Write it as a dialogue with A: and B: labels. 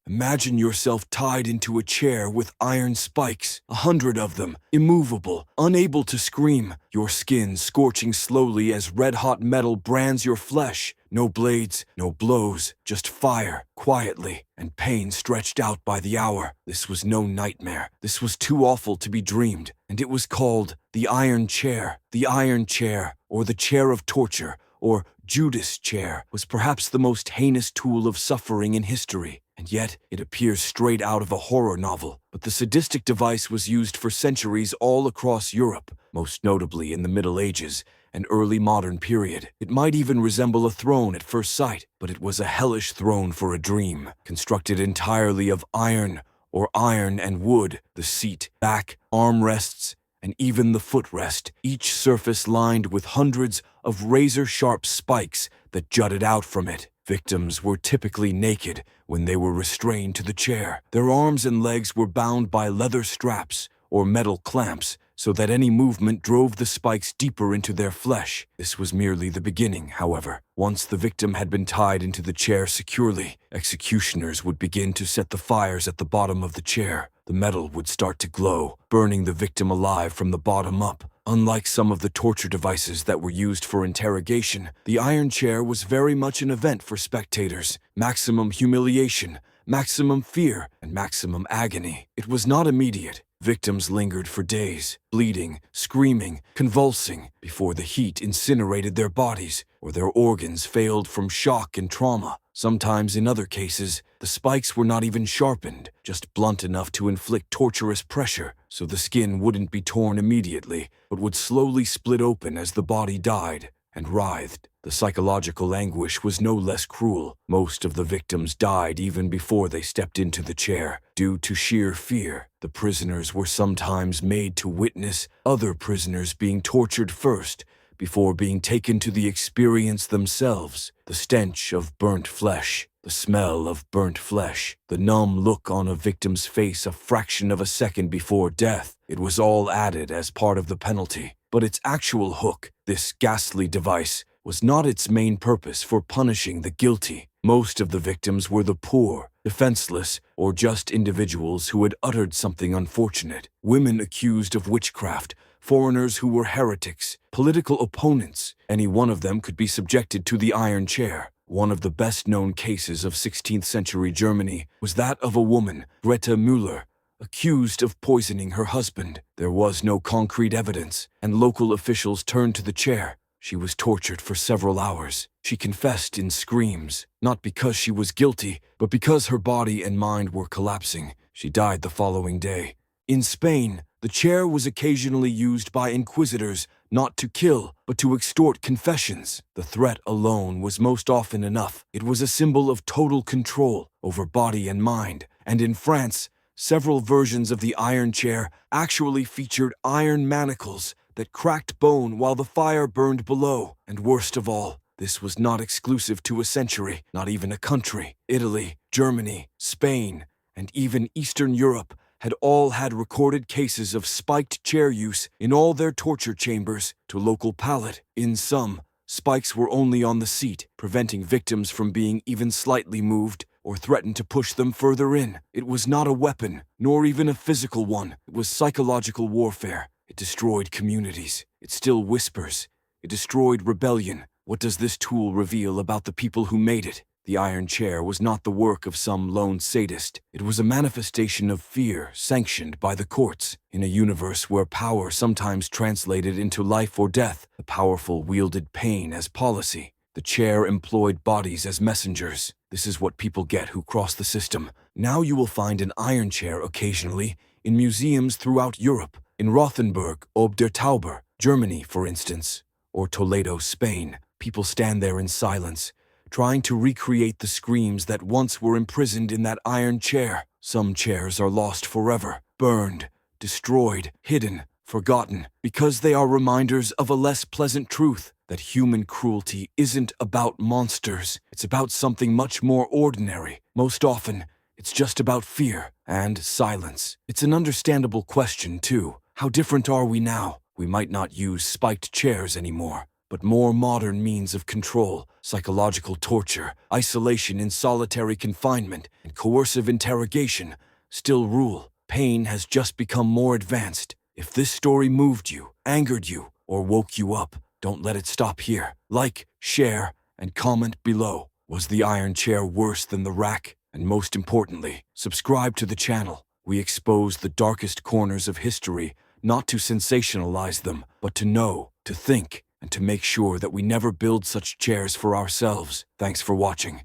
A: Imagine yourself tied into a chair with iron spikes, 100 of them, immovable, unable to scream, your skin scorching slowly as red-hot metal brands your flesh. No blades, no blows, just fire, quietly, and pain stretched out by the hour. This was no nightmare. This was too awful to be dreamed, and it was called the Iron Chair. The Iron Chair, or the Chair of Torture, or Judas chair, was perhaps the most heinous tool of suffering in history. And yet, it appears straight out of a horror novel. But the sadistic device was used for centuries all across Europe, most notably in the Middle Ages and early modern period. It might even resemble a throne at first sight, but it was a hellish throne for a dream, constructed entirely of iron or iron and wood, the seat, back, armrests, and even the footrest, each surface lined with hundreds of razor-sharp spikes that jutted out from it. Victims were typically naked when they were restrained to the chair. Their arms and legs were bound by leather straps or metal clamps so that any movement drove the spikes deeper into their flesh. This was merely the beginning, however. Once the victim had been tied into the chair securely, executioners would begin to set the fires at the bottom of the chair. The metal would start to glow, burning the victim alive from the bottom up. Unlike some of the torture devices that were used for interrogation, the iron chair was very much an event for spectators. Maximum humiliation, maximum fear, and maximum agony. It was not immediate. Victims lingered for days, bleeding, screaming, convulsing, before the heat incinerated their bodies or their organs failed from shock and trauma. Sometimes, in other cases, the spikes were not even sharpened, just blunt enough to inflict torturous pressure, so the skin wouldn't be torn immediately, but would slowly split open as the body died and writhed. The psychological anguish was no less cruel. Most of the victims died even before they stepped into the chair, due to sheer fear. The prisoners were sometimes made to witness other prisoners being tortured first, before being taken to the experience themselves. The stench of burnt flesh, the smell of burnt flesh, the numb look on a victim's face a fraction of a second before death. It was all added as part of the penalty. But its actual hook, this ghastly device, was not its main purpose for punishing the guilty. Most of the victims were the poor, defenseless, or just individuals who had uttered something unfortunate. Women accused of witchcraft, foreigners who were heretics, political opponents. Any one of them could be subjected to the iron chair. One of the best-known cases of 16th century Germany was that of a woman, Greta Müller, accused of poisoning her husband. There was no concrete evidence, and local officials turned to the chair. She was tortured for several hours. She confessed in screams, not because she was guilty, but because her body and mind were collapsing. She died the following day. In Spain, the chair was occasionally used by inquisitors not to kill, but to extort confessions. The threat alone was most often enough. It was a symbol of total control over body and mind. And in France, several versions of the iron chair actually featured iron manacles that cracked bone while the fire burned below. And worst of all, this was not exclusive to a century, not even a country. Italy, Germany, Spain, and even Eastern Europe had all had recorded cases of spiked chair use in all their torture chambers. To local palate, in some, spikes were only on the seat, preventing victims from being even slightly moved or threatened to push them further in. It was not a weapon, nor even a physical one. It was psychological warfare. It destroyed communities. It still whispers. It destroyed rebellion. What does this tool reveal about the people who made it? The iron chair was not the work of some lone sadist. It was a manifestation of fear sanctioned by the courts. In a universe where power sometimes translated into life or death, the powerful wielded pain as policy. The chair employed bodies as messengers. This is what people get who cross the system. Now you will find an iron chair occasionally in museums throughout Europe. In Rothenburg, Ob der Tauber, Germany, for instance, or Toledo, Spain, people stand there in silence, trying to recreate the screams that once were imprisoned in that iron chair. Some chairs are lost forever, burned, destroyed, hidden, forgotten, because they are reminders of a less pleasant truth, that human cruelty isn't about monsters. It's about something much more ordinary. Most often, it's just about fear and silence. It's an understandable question, too. How different are we now? We might not use spiked chairs anymore, but more modern means of control, psychological torture, isolation in solitary confinement, and coercive interrogation still rule. Pain has just become more advanced. If this story moved you, angered you, or woke you up, don't let it stop here. Like, share, and comment below. Was the iron chair worse than the rack? And most importantly, subscribe to the channel. We expose the darkest corners of history, not to sensationalize them, but to know, to think, and to make sure that we never build such chairs for ourselves. Thanks for watching.